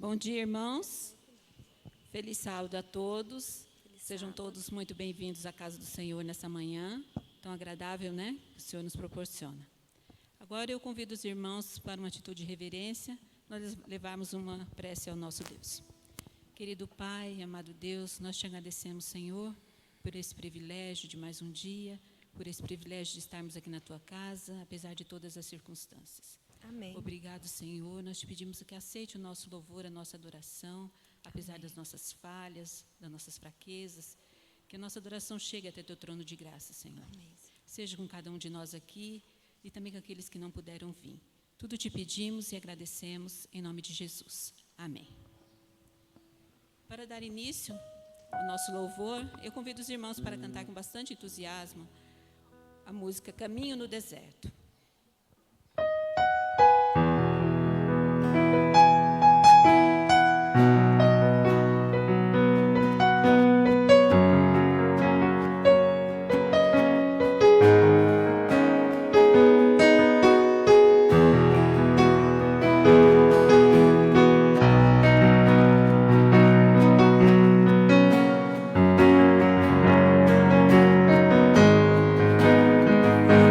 Bom dia, irmãos. Feliz sábado a todos. Sejam todos muito bem-vindos à casa do Senhor nessa manhã, tão agradável, né? Que o Senhor nos proporciona. Agora eu convido os irmãos para uma atitude de reverência, nós levarmos uma prece ao nosso Deus. Querido Pai, amado Deus, nós te agradecemos, Senhor, por esse privilégio de mais um dia, por esse privilégio de estarmos aqui na tua casa, apesar de todas as circunstâncias. Amém. Obrigado, Senhor. Nós te pedimos que aceite o nosso louvor, a nossa adoração, apesar Amém. das nossas falhas, das nossas fraquezas, que a nossa adoração chegue até teu trono de graça, Senhor. Amém. Seja com cada um de nós aqui e também com aqueles que não puderam vir. Tudo te pedimos e agradecemos em nome de Jesus. Amém. Para dar início ao nosso louvor, eu convido os irmãos para cantar com bastante entusiasmo a música Caminho no Deserto.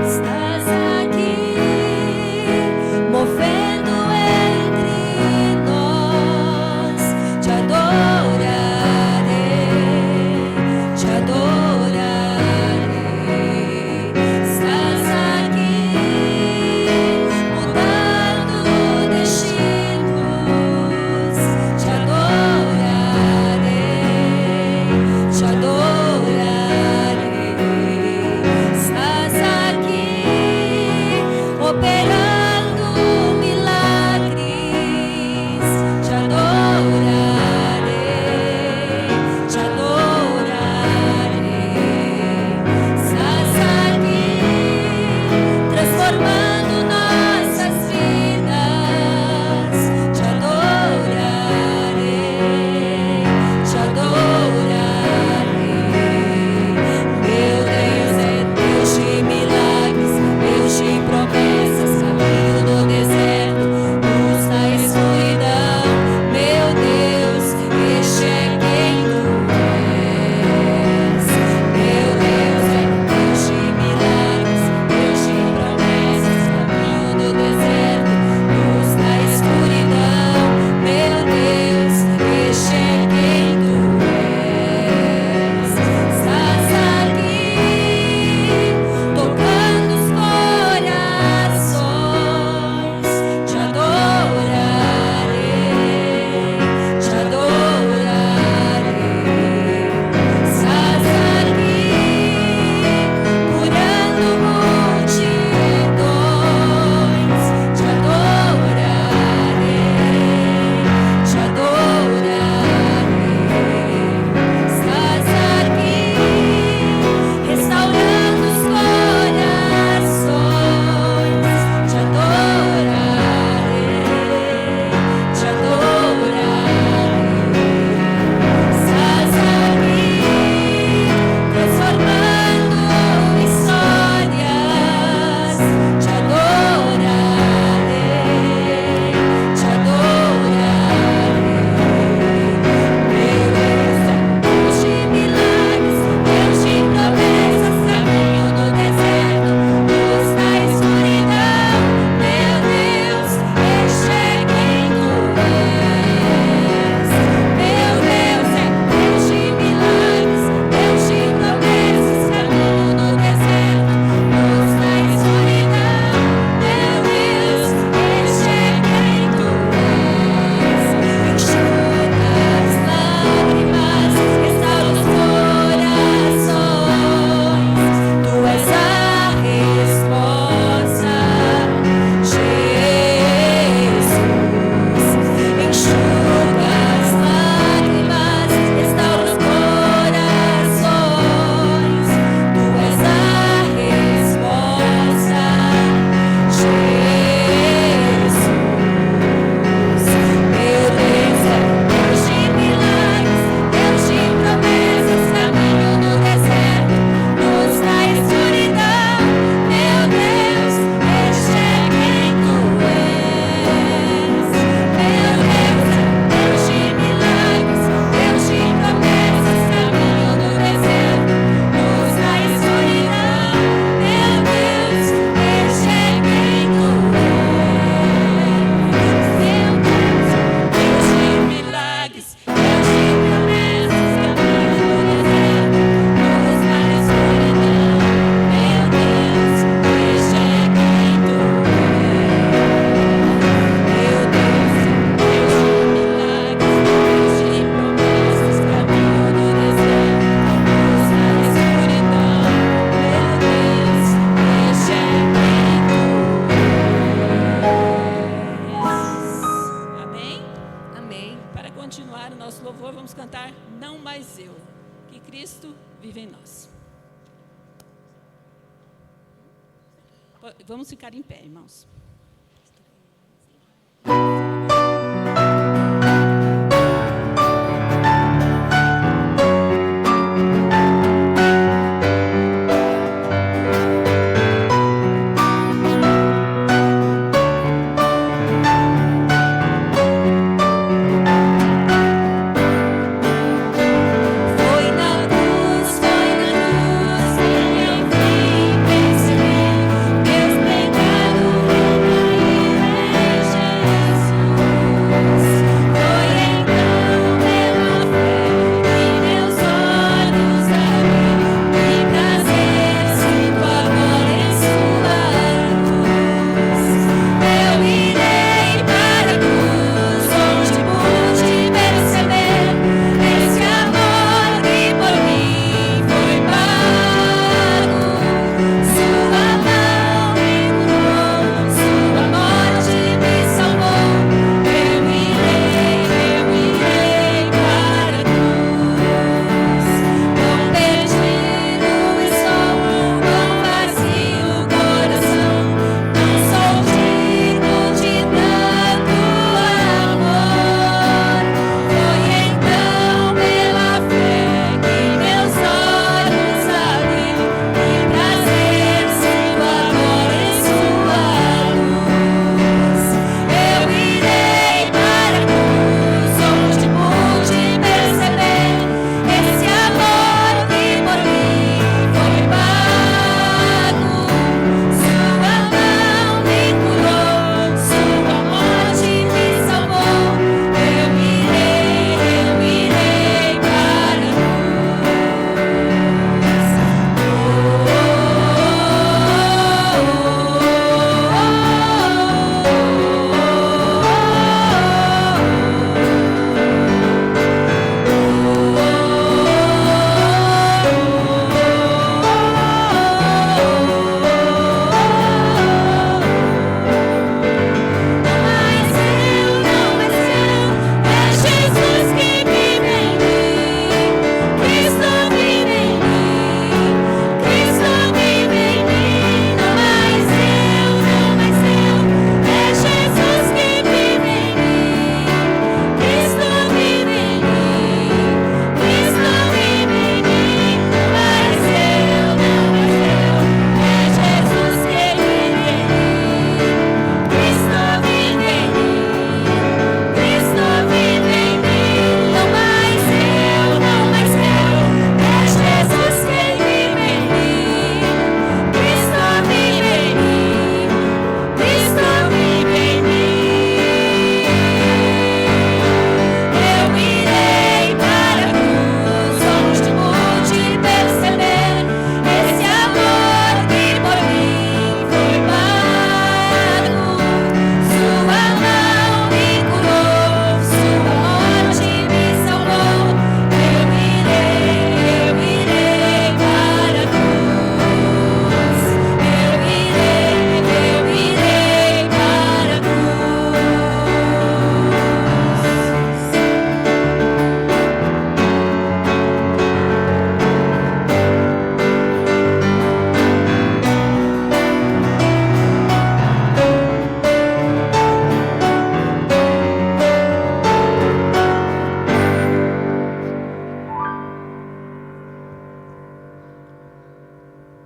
Estás aqui. mais eu, que Cristo vive em nós. Vamos ficar em pé, irmãos.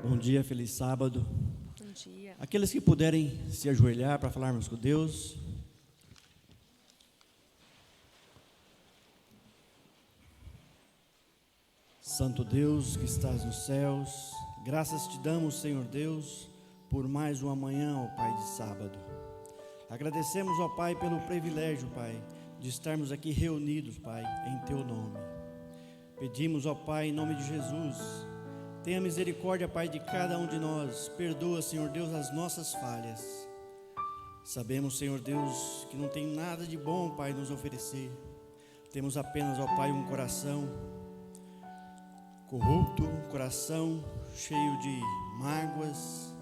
Bom dia, feliz sábado. Bom dia. Aqueles que puderem se ajoelhar para falarmos com Deus. Santo Deus que estás nos céus, graças te damos, Senhor Deus, por mais uma manhã, ó Pai, de sábado. Agradecemos, ó Pai, pelo privilégio, Pai, de estarmos aqui reunidos, Pai, em Teu nome. Pedimos, ó Pai, em nome de Jesus, tenha misericórdia, Pai, de cada um de nós. Perdoa, Senhor Deus, as nossas falhas. Sabemos, Senhor Deus, que não tem nada de bom, Pai, nos oferecer. Temos apenas, ó Pai, um coração corrupto, um coração cheio de mágoas,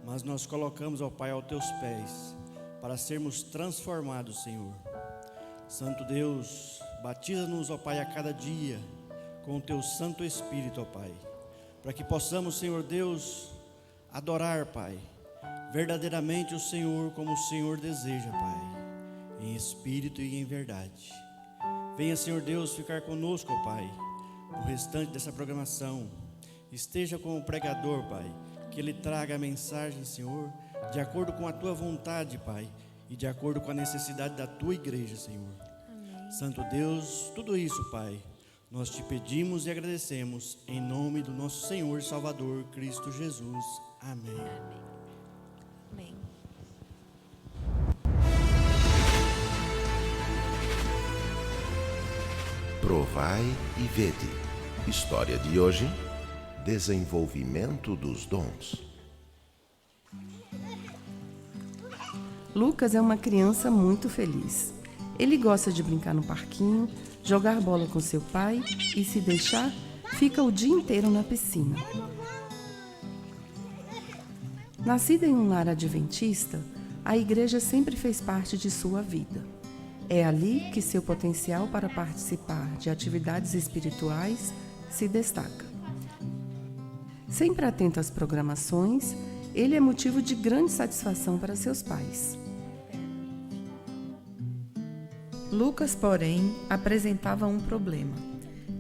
mas nós colocamos, ó Pai, aos Teus pés, para sermos transformados, Senhor. Santo Deus, batiza-nos, ó Pai, a cada dia com o teu Santo Espírito, ó Pai, para que possamos, Senhor Deus, adorar, Pai, verdadeiramente o Senhor como o Senhor deseja, Pai, em espírito e em verdade. Venha, Senhor Deus, ficar conosco, ó Pai, no restante dessa programação. Esteja com o pregador, Pai, que ele traga a mensagem, Senhor, de acordo com a tua vontade, Pai, e de acordo com a necessidade da tua igreja, Senhor. Amém. Santo Deus, tudo isso, Pai, nós te pedimos e agradecemos em nome do nosso Senhor e Salvador, Cristo Jesus. Amém. Amém. Provai e vede. História de hoje: desenvolvimento dos dons. Lucas é uma criança muito feliz. Ele gosta de brincar no parquinho, jogar bola com seu pai e, se deixar, fica o dia inteiro na piscina. Nascida em um lar adventista, a igreja sempre fez parte de sua vida. É ali que seu potencial para participar de atividades espirituais se destaca. Sempre atento às programações, ele é motivo de grande satisfação para seus pais. Lucas, porém, apresentava um problema.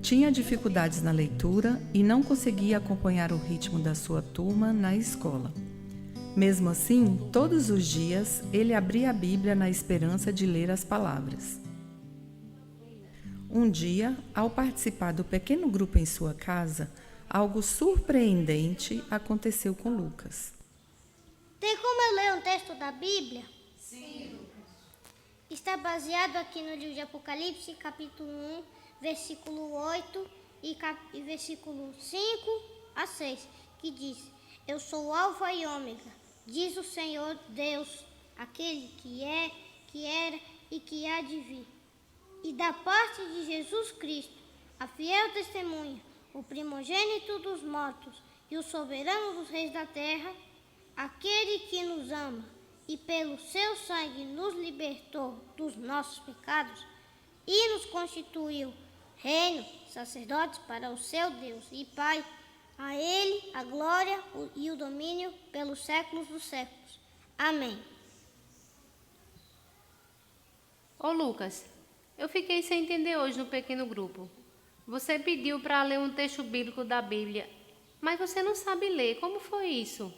Tinha dificuldades na leitura e não conseguia acompanhar o ritmo da sua turma na escola. Mesmo assim, todos os dias, ele abria a Bíblia na esperança de ler as palavras. Um dia, ao participar do pequeno grupo em sua casa, algo surpreendente aconteceu com Lucas. Tem como eu ler um texto da Bíblia? Sim. Está baseado aqui no livro de Apocalipse, capítulo 1, versículo 8 e versículo 5 a 6, que diz: Eu sou o Alfa e Ômega, diz o Senhor Deus, aquele que é, que era e que há de vir. E da parte de Jesus Cristo, a fiel testemunha, o primogênito dos mortos e o soberano dos reis da terra, aquele que nos ama e pelo seu sangue nos libertou dos nossos pecados e nos constituiu reino, sacerdotes para o seu Deus e Pai. A Ele a glória e o domínio pelos séculos dos séculos. Amém. Ô Lucas, eu fiquei sem entender hoje no pequeno grupo. Você pediu para ler um texto bíblico da Bíblia, mas você não sabe ler. Como foi isso?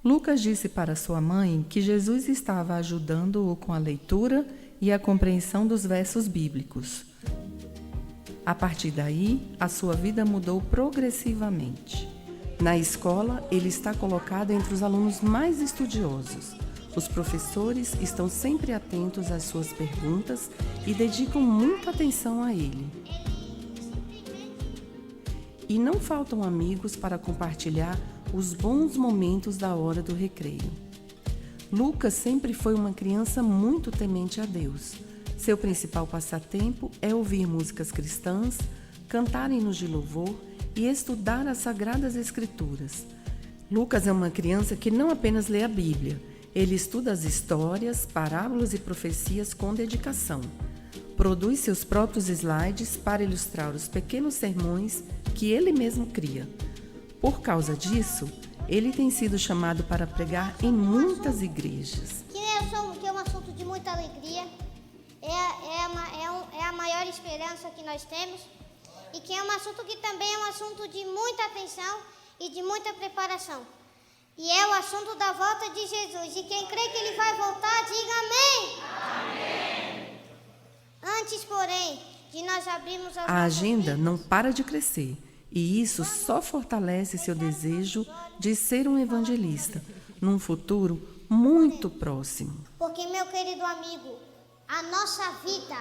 Lucas disse para sua mãe que Jesus estava ajudando-o com a leitura e a compreensão dos versos bíblicos. A partir daí, a sua vida mudou progressivamente. Na escola, ele está colocado entre os alunos mais estudiosos. Os professores estão sempre atentos às suas perguntas e dedicam muita atenção a ele. E não faltam amigos para compartilhar os bons momentos da hora do recreio. Lucas sempre foi uma criança muito temente a Deus. Seu principal passatempo é ouvir músicas cristãs, cantar hinos de louvor e estudar as Sagradas Escrituras. Lucas é uma criança que não apenas lê a Bíblia, ele estuda as histórias, parábolas e profecias com dedicação. Produz seus próprios slides para ilustrar os pequenos sermões que ele mesmo cria. Por causa disso, ele tem sido chamado para pregar em muitas igrejas. Que é um assunto de muita alegria, é a maior esperança que nós temos, e que é um assunto que também é um assunto de muita atenção e de muita preparação. E é o assunto da volta de Jesus. E quem crê que ele vai voltar, diga amém. Amém. Antes, porém, de nós abrirmos a agenda não para de crescer. E isso só fortalece seu desejo de ser um evangelista num futuro muito próximo. Porque, meu querido amigo, a nossa vida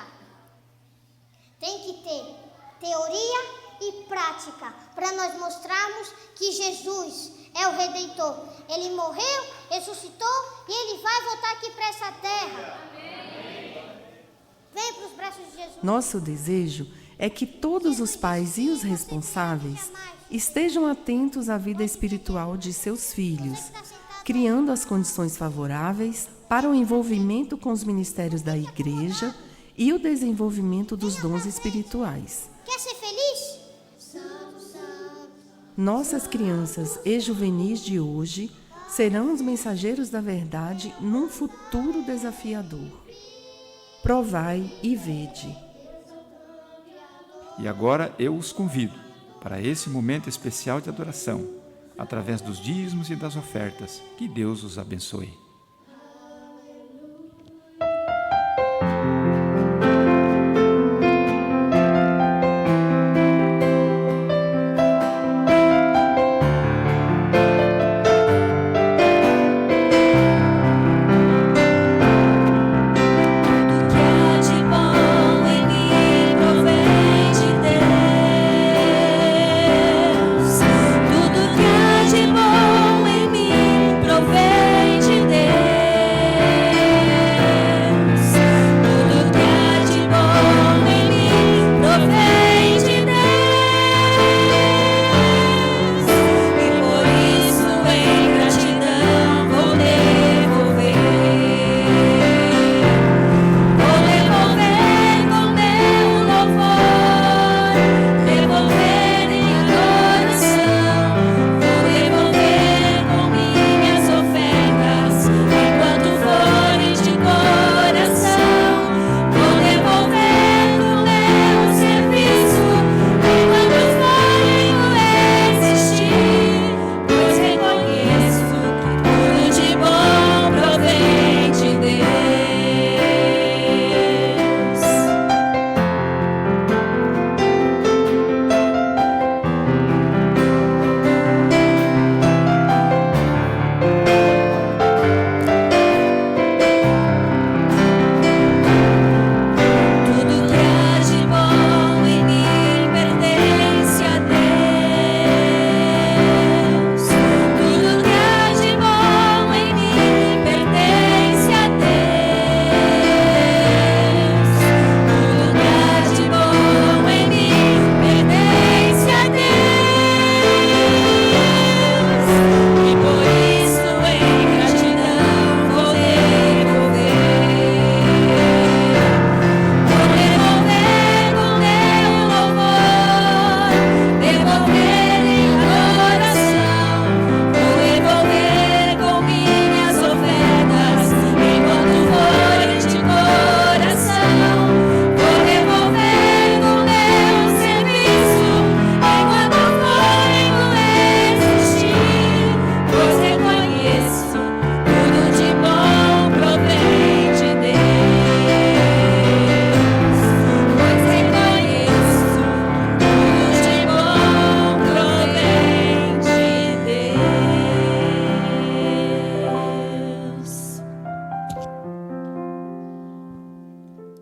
tem que ter teoria e prática para nós mostrarmos que Jesus é o Redentor. Ele morreu, ressuscitou e ele vai voltar aqui para essa terra. Vem para os braços de Jesus. Nosso desejo é que todos os pais e os responsáveis estejam atentos à vida espiritual de seus filhos, criando as condições favoráveis para o envolvimento com os ministérios da igreja e o desenvolvimento dos dons espirituais. Quer ser feliz? Nossas crianças e juvenis de hoje serão os mensageiros da verdade num futuro desafiador. Provai e vede. E agora eu os convido para esse momento especial de adoração, através dos dízimos e das ofertas. Que Deus os abençoe.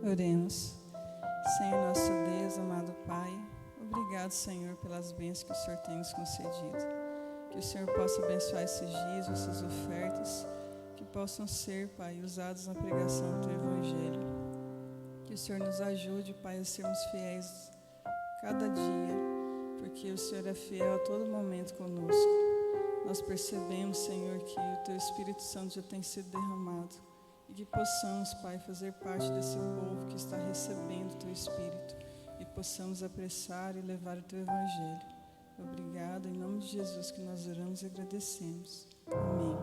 Oremos. Senhor nosso Deus, amado Pai, obrigado, Senhor, pelas bênçãos que o Senhor tem nos concedido. Que o Senhor possa abençoar esses dias, essas ofertas, que possam ser, Pai, usados na pregação do Teu Evangelho. Que o Senhor nos ajude, Pai, a sermos fiéis cada dia, porque o Senhor é fiel a todo momento conosco. Nós percebemos, Senhor, que o Teu Espírito Santo já tem sido derramado e que possamos, Pai, fazer parte desse povo que está recebendo o Teu Espírito e possamos apressar e levar o Teu Evangelho. Obrigada, em nome de Jesus que nós oramos e agradecemos. Amém.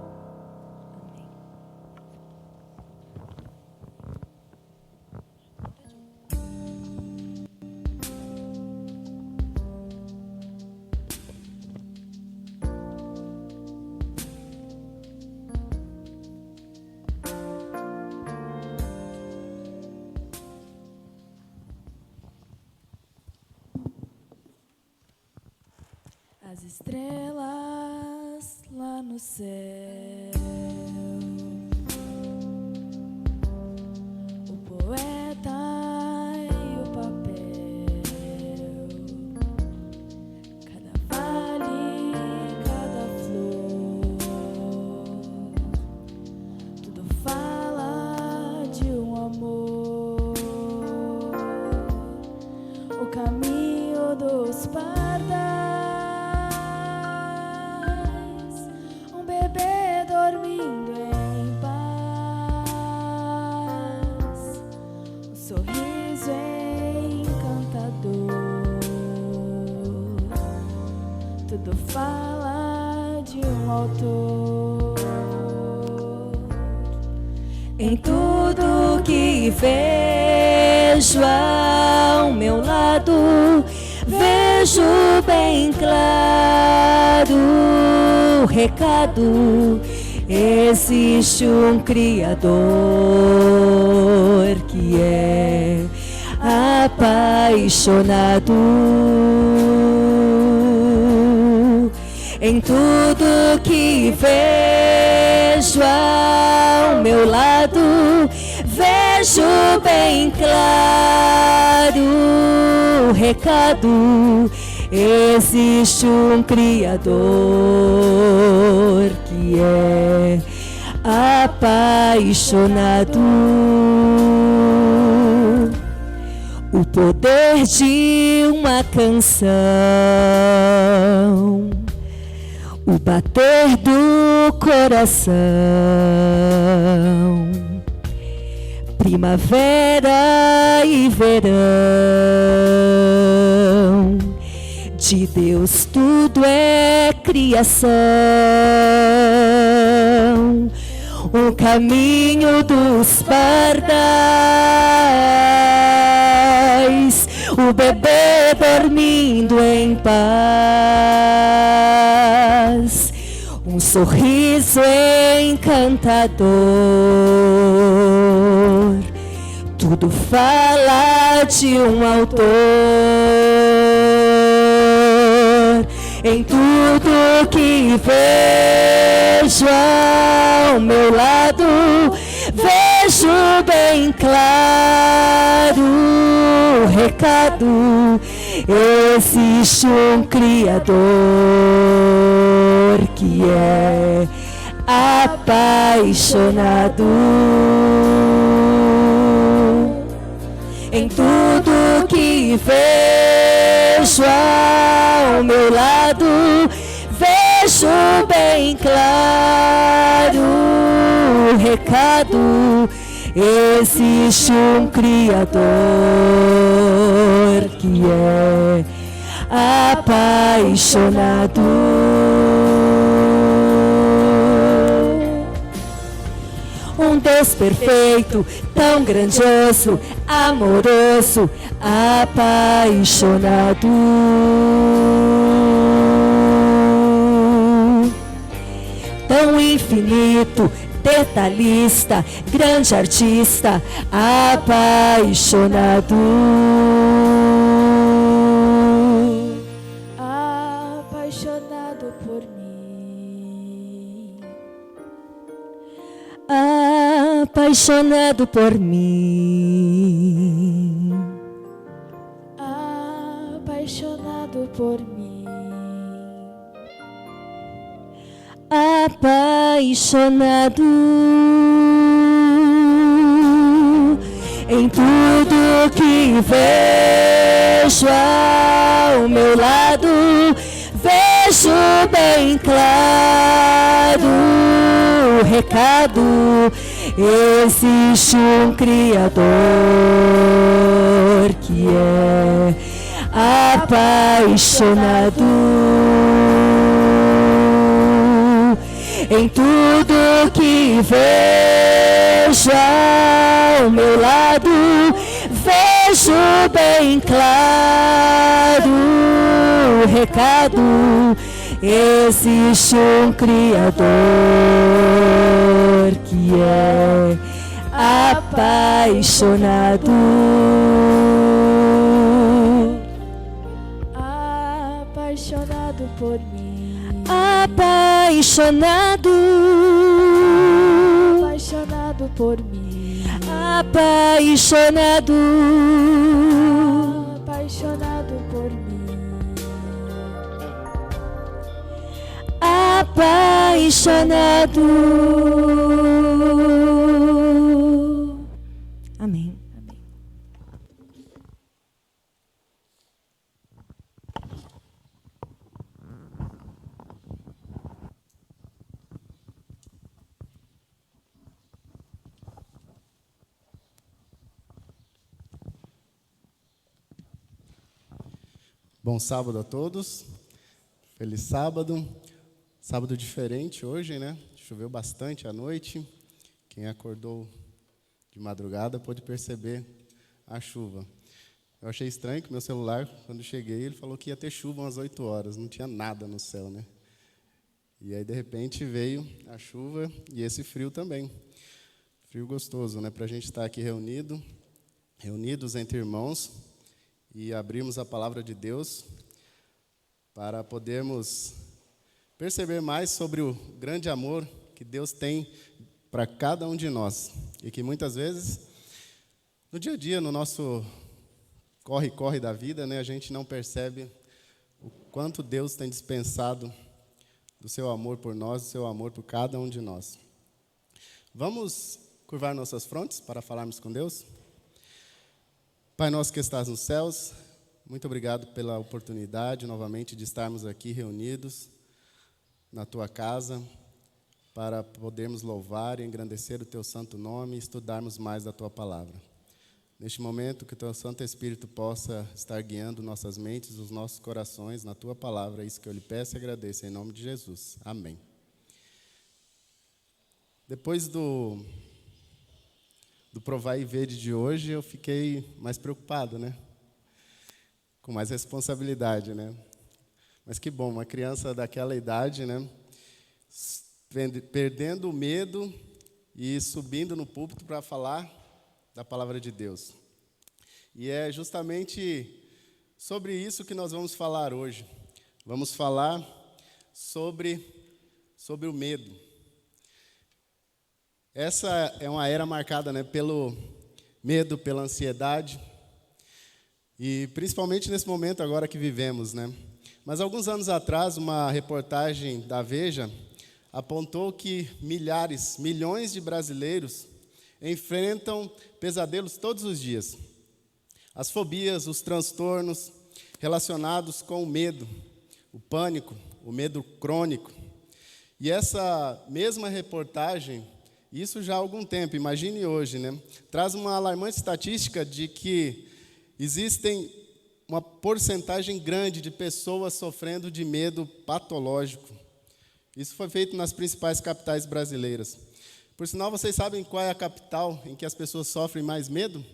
As estrelas lá no céu, o poeta e o papel, cada vale, cada flor, tudo fala de um amor, o caminho dos pardais. Dormindo em paz, um sorriso encantador, tudo fala de um autor. Em tudo que vejo ao meu lado, vejo bem claro o recado. Existe um Criador que é apaixonado. Em tudo que vejo ao meu lado, vejo bem claro o recado. Existe um Criador que é apaixonado. O poder de uma canção, o bater do coração, primavera e verão, de Deus tudo é criação. O caminho dos pardais, o bebê dormindo em paz, um sorriso encantador, tudo fala de um autor. Em tudo que vejo ao meu lado, vejo bem claro o recado. Existe um Criador que é apaixonado. Em tudo que vejo ao meu lado, vejo bem claro o recado. Existe um Criador que é apaixonado. Um Deus perfeito, tão grandioso, amoroso, apaixonado. Tão infinito, detalhista, grande artista, apaixonado. Apaixonado por mim. Apaixonado por mim. Apaixonado por mim. Apaixonado. Em tudo que vejo ao meu lado, vejo bem claro o recado. Existe um Criador que é apaixonado. Em tudo que vejo ao meu lado, vejo bem claro o recado. Existe um Criador que é apaixonado. Apaixonado por mim. Apaixonado. Apaixonado por mim. Apaixonado. Apaixonado por mim. Apaixonado. Amém. Bom sábado a todos. Feliz sábado. Sábado diferente hoje, né? Choveu bastante à noite. Quem acordou de madrugada pôde perceber a chuva. Eu achei estranho que meu celular, quando cheguei, ele falou que ia ter chuva umas 8 horas. Não tinha nada no céu, né? E aí, de repente, veio a chuva e esse frio também. Frio gostoso, né? Para a gente estar aqui reunidos entre irmãos e abrirmos a palavra de Deus para podermos perceber mais sobre o grande amor que Deus tem para cada um de nós. E que muitas vezes, no dia a dia, no nosso corre-corre da vida, né, a gente não percebe o quanto Deus tem dispensado do seu amor por nós, do seu amor por cada um de nós. Vamos curvar nossas frontes para falarmos com Deus? Pai nosso que estás nos céus, muito obrigado pela oportunidade novamente de estarmos aqui reunidos na tua casa para podermos louvar e engrandecer o teu santo nome e estudarmos mais da tua palavra. Neste momento, que o teu Santo Espírito possa estar guiando nossas mentes, os nossos corações na tua palavra. É isso que eu lhe peço e agradeço em nome de Jesus. Amém. Depois do Provar e Vede de hoje, eu fiquei mais preocupado, né? Com mais responsabilidade, né? Mas que bom, uma criança daquela idade, né? Perdendo o medo e subindo no púlpito para falar da palavra de Deus. E é justamente sobre isso que nós vamos falar hoje. Vamos falar sobre o medo. Essa é uma era marcada, né, pelo medo, pela ansiedade, e principalmente nesse momento agora que vivemos, né? Mas alguns anos atrás, uma reportagem da Veja apontou que milhões de brasileiros enfrentam pesadelos todos os dias. As fobias, os transtornos relacionados com o medo, o pânico, o medo crônico. E essa mesma reportagem, isso já há algum tempo, imagine hoje, né? Traz uma alarmante estatística de que existem uma porcentagem grande de pessoas sofrendo de medo patológico. Isso foi feito nas principais capitais brasileiras. Por sinal, vocês sabem qual é a capital em que as pessoas sofrem mais medo?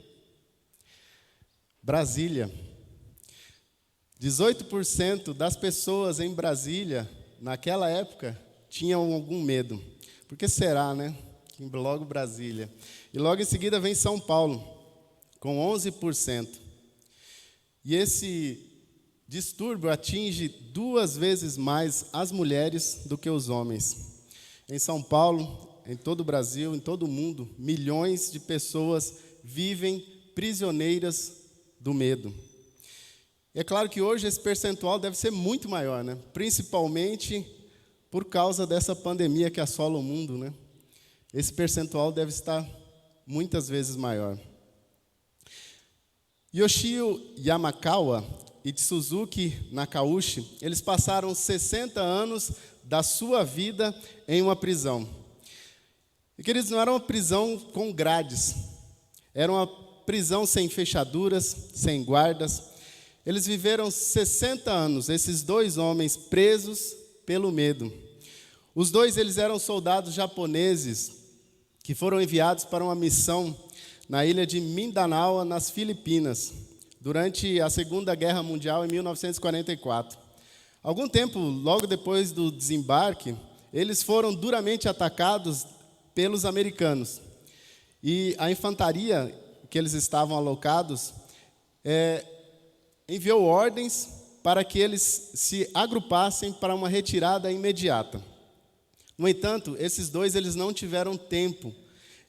Brasília. 18% das pessoas em Brasília, naquela época, tinham algum medo. Por que será, né? Logo Brasília. E logo em seguida vem São Paulo, com 11%. E esse distúrbio atinge 2 vezes mais as mulheres do que os homens. Em São Paulo, em todo o Brasil, em todo o mundo, milhões de pessoas vivem prisioneiras do medo. E é claro que hoje esse percentual deve ser muito maior, né? Principalmente por causa dessa pandemia que assola o mundo, né? Esse percentual deve estar muitas vezes maior. Yoshio Yamakawa e Suzuki Nakauchi, eles passaram 60 anos da sua vida em uma prisão. E, queridos, não era uma prisão com grades, era uma prisão sem fechaduras, sem guardas. Eles viveram 60 anos, esses 2 homens presos pelo medo. Os 2, eles eram soldados japoneses que foram enviados para uma missão na ilha de Mindanao, nas Filipinas, durante a Segunda Guerra Mundial, em 1944. Algum tempo, logo depois do desembarque, eles foram duramente atacados pelos americanos. E a infantaria que eles estavam alocados enviou ordens para que eles se agrupassem para uma retirada imediata. No entanto, esses 2 eles não tiveram tempo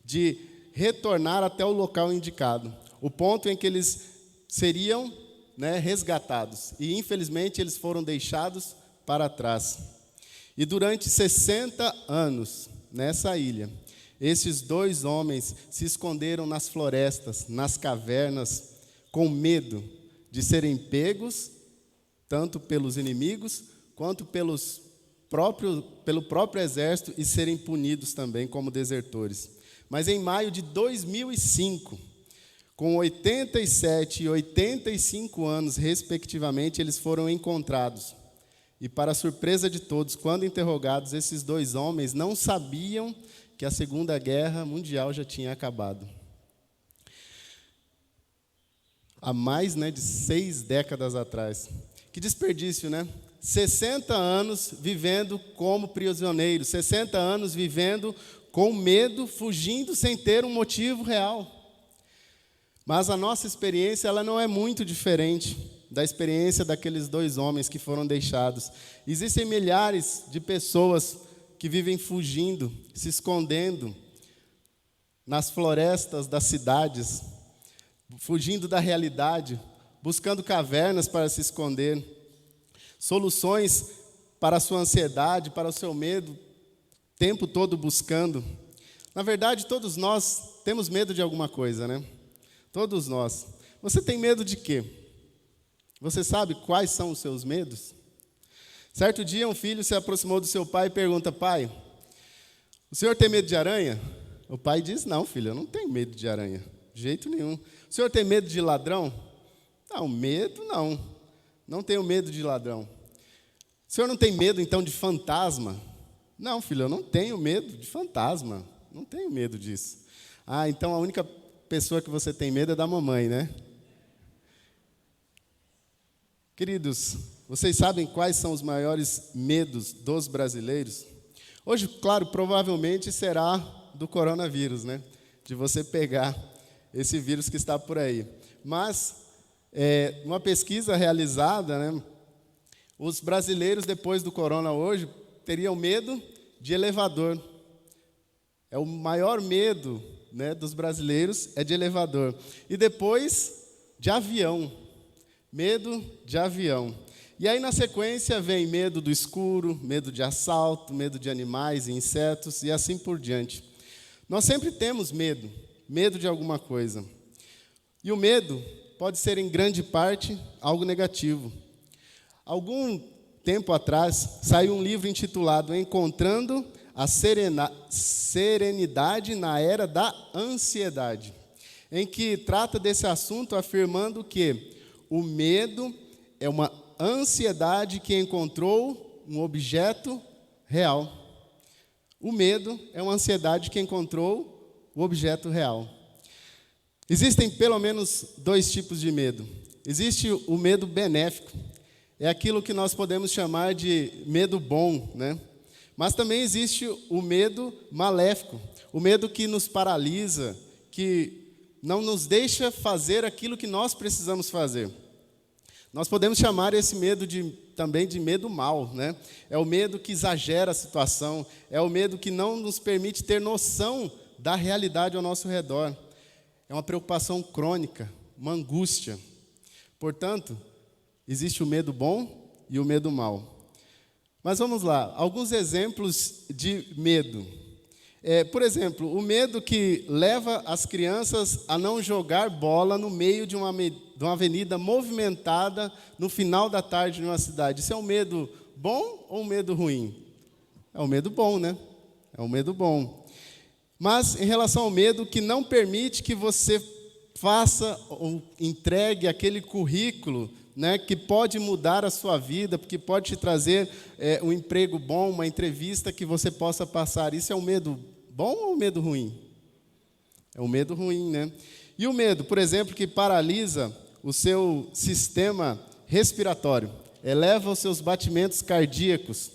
de retornar até o local indicado, o ponto em que eles seriam, né, resgatados. E, infelizmente, eles foram deixados para trás. E durante 60 anos, nessa ilha, esses 2 homens se esconderam nas florestas, nas cavernas, com medo de serem pegos, tanto pelos inimigos, quanto pelo próprio exército, e serem punidos também como desertores. Mas em maio de 2005, com 87 e 85 anos, respectivamente, eles foram encontrados E, para a surpresa de todos, quando interrogados, esses 2 homens não sabiam que a Segunda Guerra Mundial já tinha acabado. Há mais, de 6 décadas atrás. Que desperdício, né? 60 anos vivendo como prisioneiros, 60 anos vivendo com medo, fugindo sem ter um motivo real. Mas a nossa experiência, ela não é muito diferente da experiência daqueles 2 homens que foram deixados. Existem milhares de pessoas que vivem fugindo, se escondendo nas florestas das cidades, fugindo da realidade, buscando cavernas para se esconder, soluções para a sua ansiedade, para o seu medo, o tempo todo buscando. Na verdade, todos nós temos medo de alguma coisa, né? Todos nós. Você tem medo de quê? Você sabe quais são os seus medos? Certo dia, um filho se aproximou do seu pai e pergunta: pai, o senhor tem medo de aranha? O pai diz: não, filho, eu não tenho medo de aranha, de jeito nenhum. O senhor tem medo de ladrão? Não, medo não. Não tenho medo de ladrão. O senhor não tem medo, então, de fantasma? Não, filho, eu não tenho medo de fantasma. Não tenho medo disso. Ah, então a única pessoa que você tem medo é da mamãe, né? Queridos, vocês sabem quais são os maiores medos dos brasileiros? Hoje, claro, provavelmente será do coronavírus, né? De você pegar esse vírus que está por aí. Mas, uma pesquisa realizada, né? Os brasileiros, depois do corona hoje, teriam medo de elevador. É o maior medo, né, dos brasileiros, é de elevador. E depois, de avião. Medo de avião. E aí, na sequência, vem medo do escuro, medo de assalto, medo de animais e insetos, e assim por diante. Nós sempre temos medo de alguma coisa. E o medo pode ser, em grande parte, algo negativo. Algum tempo atrás, saiu um livro intitulado Encontrando a Serenidade na Era da Ansiedade, em que trata desse assunto afirmando que o medo é uma ansiedade que encontrou um objeto real. O medo é uma ansiedade que encontrou o objeto real. Existem pelo menos 2 tipos de medo. Existe o medo benéfico. É aquilo que nós podemos chamar de medo bom, né? Mas também existe o medo maléfico. O medo que nos paralisa, que não nos deixa fazer aquilo que nós precisamos fazer. Nós podemos chamar esse medo também de medo mal, né? É o medo que exagera a situação, é o medo que não nos permite ter noção da realidade ao nosso redor. É uma preocupação crônica, uma angústia. Portanto, existe o medo bom e o medo mal. Mas vamos lá, alguns exemplos de medo. Por exemplo, o medo que leva as crianças a não jogar bola no meio de uma avenida movimentada no final da tarde em uma cidade. Isso é um medo bom ou um medo ruim? É um medo bom, né? É um medo bom. Mas em relação ao medo que não permite que você faça ou entregue aquele currículo, né, que pode mudar a sua vida, porque pode te trazer um emprego bom, uma entrevista que você possa passar. Isso é um medo bom ou um medo ruim? É um medo ruim, né? E o medo, por exemplo, que paralisa o seu sistema respiratório, eleva os seus batimentos cardíacos.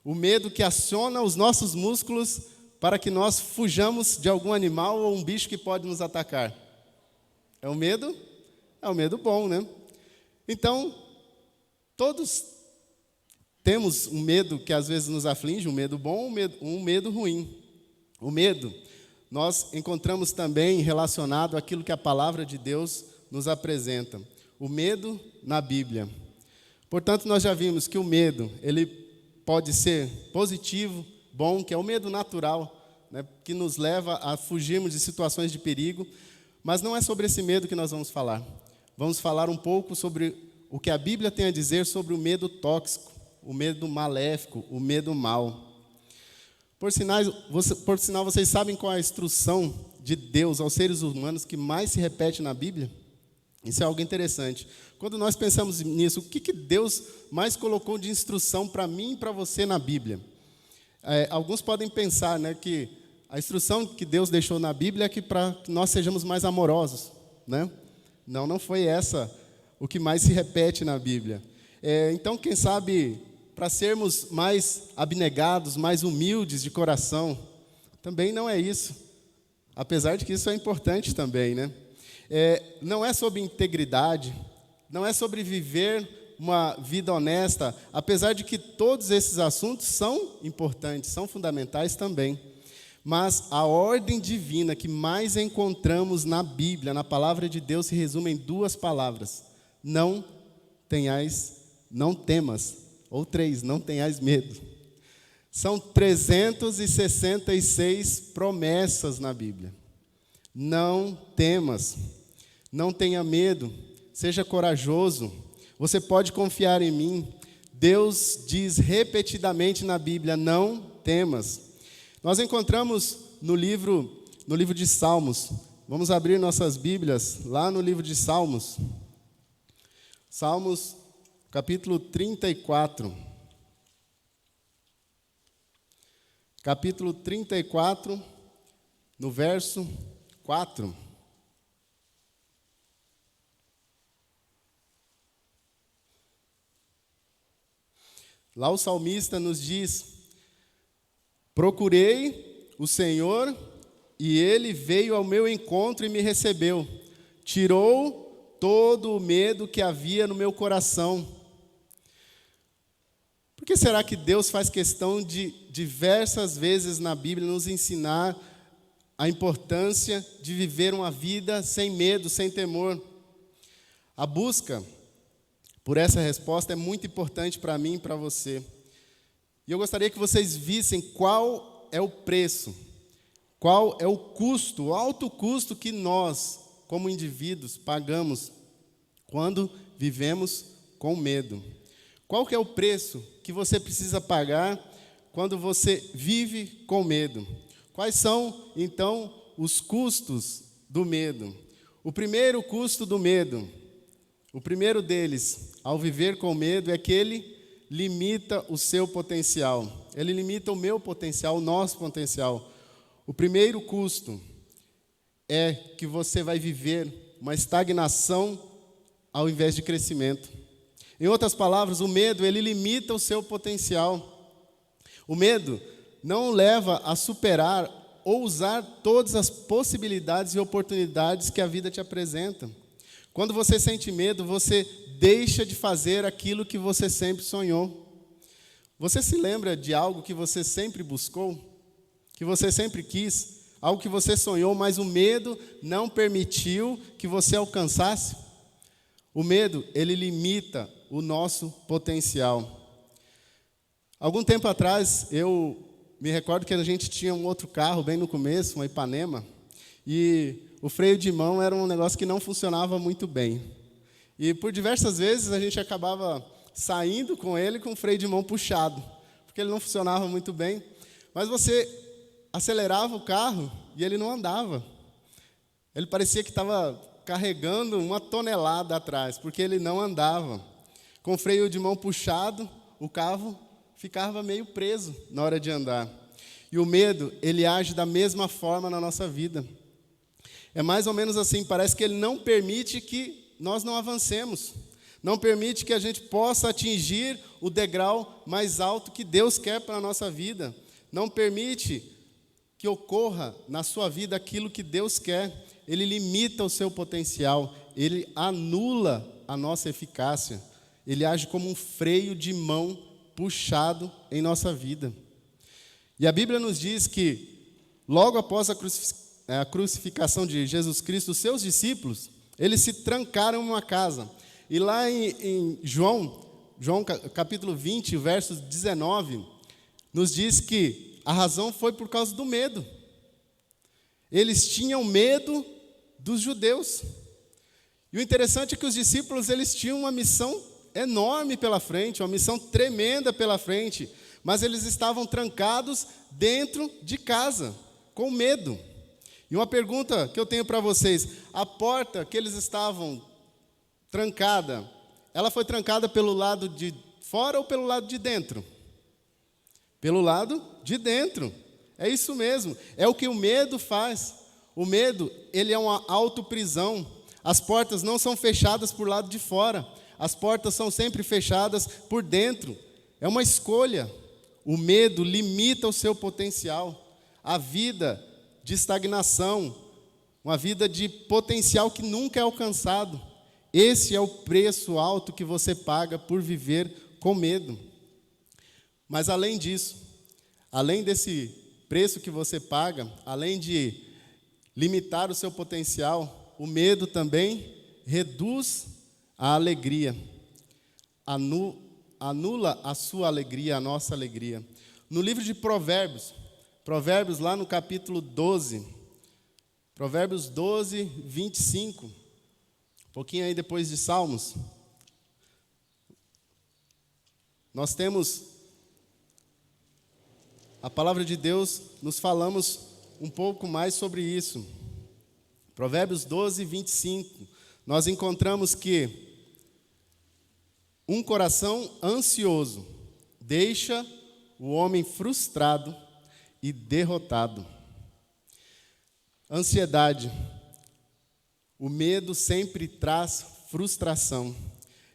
O medo que aciona os nossos músculos para que nós fujamos de algum animal ou um bicho que pode nos atacar. É um medo? É um medo bom, né? Então, todos temos um medo que às vezes nos aflige, um medo bom, um medo ruim. O medo, nós encontramos também relacionado àquilo que a palavra de Deus nos apresenta. O medo na Bíblia. Portanto, nós já vimos que o medo, ele pode ser positivo, bom, que é o medo natural, né, que nos leva a fugirmos de situações de perigo. Mas não é sobre esse medo que nós vamos falar. Vamos falar um pouco sobre o que a Bíblia tem a dizer sobre o medo tóxico, o medo maléfico, o medo mau. Por sinal, vocês sabem qual é a instrução de Deus aos seres humanos que mais se repete na Bíblia? Isso é algo interessante. Quando nós pensamos nisso, o que Deus mais colocou de instrução para mim e para você na Bíblia? Alguns podem pensar, né, que a instrução que Deus deixou na Bíblia é que para que nós sejamos mais amorosos, né? Não foi essa o que mais se repete na Bíblia. Então, quem sabe, para sermos mais abnegados, mais humildes de coração, também não é isso. Apesar de que isso é importante também, né? Não é sobre integridade, não é sobre viver uma vida honesta, apesar de que todos esses assuntos são importantes, são fundamentais também. Mas a ordem divina que mais encontramos na Bíblia, na palavra de Deus, se resume em 2 palavras: não temas, ou 3, não tenhais medo. São 366 promessas na Bíblia. Não temas, não tenha medo, seja corajoso, você pode confiar em mim. Deus diz repetidamente na Bíblia: não temas. Nós encontramos no livro de Salmos. Vamos abrir nossas Bíblias lá no livro de Salmos. Salmos, capítulo 34. Capítulo 34, no verso 4. Lá o salmista nos diz: procurei o Senhor e Ele veio ao meu encontro e me recebeu. Tirou todo o medo que havia no meu coração. Por que será que Deus faz questão de diversas vezes na Bíblia nos ensinar a importância de viver uma vida sem medo, sem temor? A busca por essa resposta é muito importante para mim e para você. E eu gostaria que vocês vissem qual é o preço, qual é o custo, o alto custo que nós, como indivíduos, pagamos quando vivemos com medo. Qual que é o preço que você precisa pagar quando você vive com medo? Quais são, então, os custos do medo? O primeiro custo do medo, o primeiro deles, ao viver com medo, é que ele limita o seu potencial. Ele limita o meu potencial, o nosso potencial. O primeiro custo é que você vai viver uma estagnação ao invés de crescimento. Em outras palavras, o medo, ele limita o seu potencial. O medo não leva a superar ou usar todas as possibilidades e oportunidades que a vida te apresenta. Quando você sente medo, você deixa de fazer aquilo que você sempre sonhou. Você se lembra de algo que você sempre buscou? Que você sempre quis? Algo que você sonhou, mas o medo não permitiu que você alcançasse? O medo, ele limita o nosso potencial. Algum tempo atrás, eu me recordo que a gente tinha um outro carro, bem no começo, uma Ipanema, e o freio de mão era um negócio que não funcionava muito bem. E por diversas vezes a gente acabava saindo com ele com o freio de mão puxado, porque ele não funcionava muito bem. Mas você acelerava o carro e ele não andava. Ele parecia que estava carregando 1 tonelada atrás, porque ele não andava. Com o freio de mão puxado, o carro ficava meio preso na hora de andar. E o medo, ele age da mesma forma na nossa vida. É mais ou menos assim, parece que ele não permite que nós não avancemos. Não permite que a gente possa atingir o degrau mais alto que Deus quer para a nossa vida. Não permite que ocorra na sua vida aquilo que Deus quer. Ele limita o seu potencial. Ele anula a nossa eficácia. Ele age como um freio de mão puxado em nossa vida. E a Bíblia nos diz que, logo após a crucificação de Jesus Cristo, os seus discípulos, eles se trancaram em uma casa. E lá em João capítulo 20, verso 19, nos diz que a razão foi por causa do medo. Eles tinham medo dos judeus. E o interessante é que os discípulos, eles tinham uma missão enorme pela frente, uma missão tremenda pela frente, mas eles estavam trancados dentro de casa, com medo. E uma pergunta que eu tenho para vocês: a porta que eles estavam trancada, ela foi trancada pelo lado de fora ou pelo lado de dentro? Pelo lado de dentro. É isso mesmo. É o que o medo faz. O medo, ele é uma autoprisão. As portas não são fechadas por lado de fora. As portas são sempre fechadas por dentro. É uma escolha. O medo limita o seu potencial. A vida de estagnação, uma vida de potencial que nunca é alcançado. Esse é o preço alto que você paga por viver com medo. Mas além disso, além desse preço que você paga, além de limitar o seu potencial, o medo também reduz a alegria, anula a sua alegria, a nossa alegria. No livro de Provérbios, lá no capítulo 12, Provérbios 12, 25, um pouquinho aí depois de Salmos, nós temos a palavra de Deus, nos falamos um pouco mais sobre isso. Provérbios 12, 25, nós encontramos que um coração ansioso deixa o homem frustrado e derrotado. Ansiedade. O medo sempre traz frustração.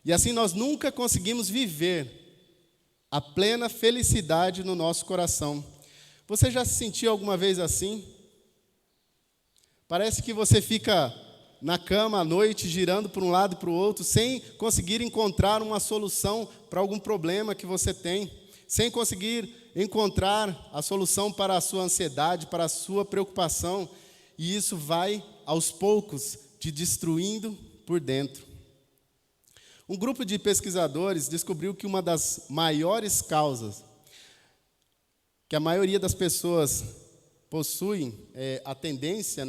E assim nós nunca conseguimos viver a plena felicidade no nosso coração. Você já se sentiu alguma vez assim? Parece que você fica na cama à noite, girando para um lado e para o outro, sem conseguir encontrar uma solução para algum problema que você tem, sem conseguir encontrar a solução para a sua ansiedade, para a sua preocupação, e isso vai, aos poucos, te destruindo por dentro. Um grupo de pesquisadores descobriu que uma das maiores causas que a maioria das pessoas possuem a tendência,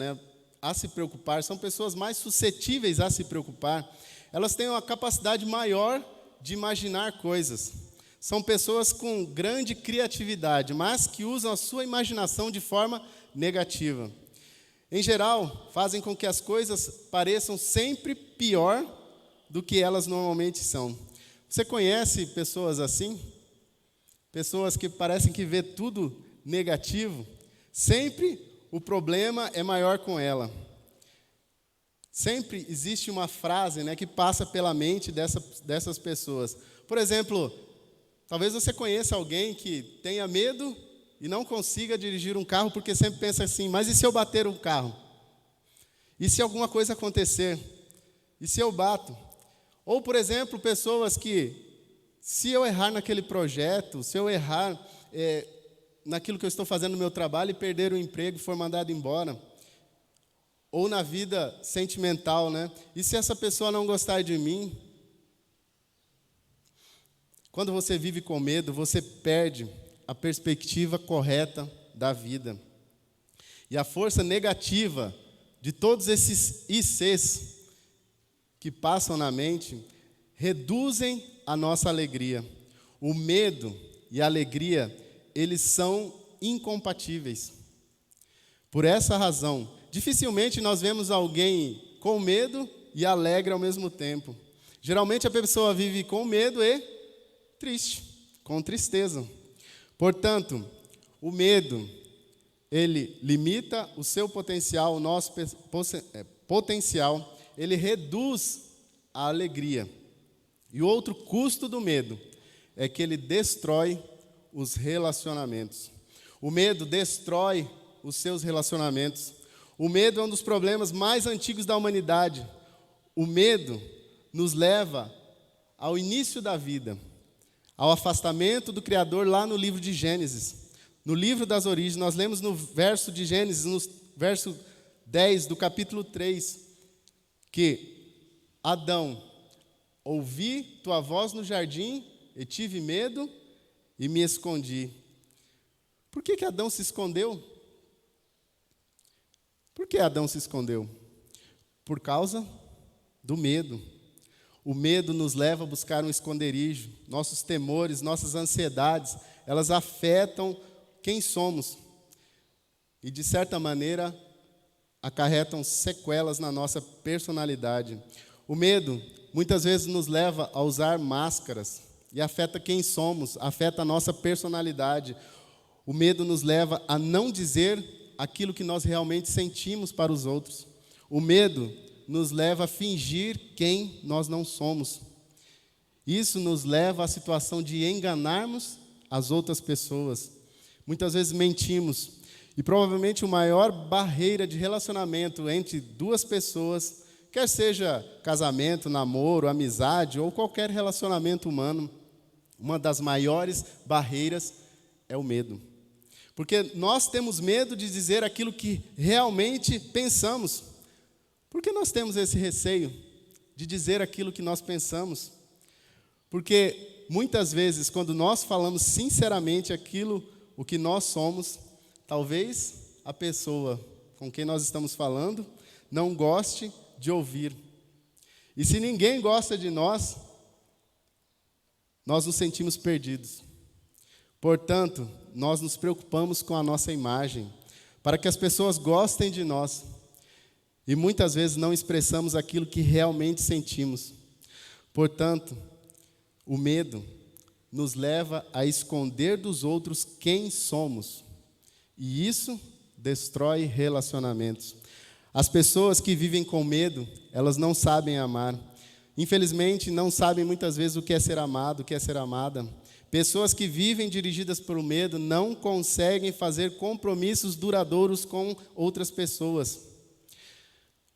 a se preocupar, são pessoas mais suscetíveis a se preocupar, elas têm uma capacidade maior de imaginar coisas. São pessoas com grande criatividade, mas que usam a sua imaginação de forma negativa. Em geral, fazem com que as coisas pareçam sempre pior do que elas normalmente são. Você conhece pessoas assim? Pessoas que parecem que vê tudo negativo? Sempre o problema é maior com ela. Sempre existe uma frase, que passa pela mente dessas pessoas. Por exemplo, talvez você conheça alguém que tenha medo e não consiga dirigir um carro porque sempre pensa assim, mas e se eu bater um carro? E se alguma coisa acontecer? E se eu bato? Ou, por exemplo, pessoas que, se eu errar naquele projeto, se eu errar naquilo que eu estou fazendo no meu trabalho e perder o emprego e for mandado embora, ou na vida sentimental, E se essa pessoa não gostar de mim? Quando você vive com medo, você perde a perspectiva correta da vida. E a força negativa de todos esses ICs que passam na mente reduzem a nossa alegria. O medo e a alegria, eles são incompatíveis. Por essa razão, dificilmente nós vemos alguém com medo e alegre ao mesmo tempo. Geralmente a pessoa vive com medo e triste, com tristeza. Portanto, o medo, ele limita o seu potencial, o nosso potencial, ele reduz a alegria. E o outro custo do medo é que ele destrói os relacionamentos. O medo destrói os seus relacionamentos. O medo é um dos problemas mais antigos da humanidade. O medo nos leva ao início da vida, ao afastamento do Criador lá no livro de Gênesis. No livro das origens, nós lemos no verso de Gênesis, no verso 10 do capítulo 3, que Adão, ouvi tua voz no jardim e tive medo e me escondi. Por que Adão se escondeu? Por que Adão se escondeu? Por causa do medo. O medo nos leva a buscar um esconderijo. Nossos temores, nossas ansiedades, elas afetam quem somos. E, de certa maneira, acarretam sequelas na nossa personalidade. O medo, muitas vezes nos leva a usar máscaras e afeta quem somos, afeta a nossa personalidade. O medo nos leva a não dizer aquilo que nós realmente sentimos para os outros. O medo nos leva a fingir quem nós não somos. Isso nos leva à situação de enganarmos as outras pessoas. Muitas vezes mentimos. E provavelmente a maior barreira de relacionamento entre duas pessoas, quer seja casamento, namoro, amizade ou qualquer relacionamento humano, uma das maiores barreiras é o medo. Porque nós temos medo de dizer aquilo que realmente pensamos. Por que nós temos esse receio de dizer aquilo que nós pensamos? Porque muitas vezes, quando nós falamos sinceramente o que nós somos, talvez a pessoa com quem nós estamos falando não goste de ouvir. E se ninguém gosta de nós, nós nos sentimos perdidos. Portanto, nós nos preocupamos com a nossa imagem, para que as pessoas gostem de nós. E muitas vezes não expressamos aquilo que realmente sentimos. Portanto, o medo nos leva a esconder dos outros quem somos. E isso destrói relacionamentos. As pessoas que vivem com medo, elas não sabem amar. Infelizmente, não sabem muitas vezes o que é ser amado, o que é ser amada. Pessoas que vivem dirigidas pelo medo não conseguem fazer compromissos duradouros com outras pessoas.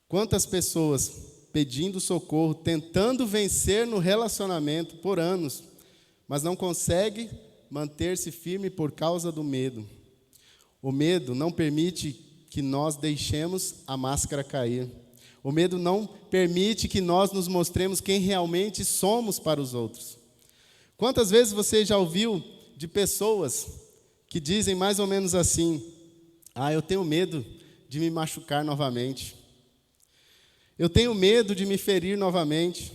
Quantas pessoas pedindo socorro, tentando vencer no relacionamento por anos, mas não conseguem manter-se firme por causa do medo. O medo não permite que nós deixemos a máscara cair. O medo não permite que nós nos mostremos quem realmente somos para os outros. Quantas vezes você já ouviu de pessoas que dizem mais ou menos assim: eu tenho medo de me machucar novamente. Eu tenho medo de me ferir novamente.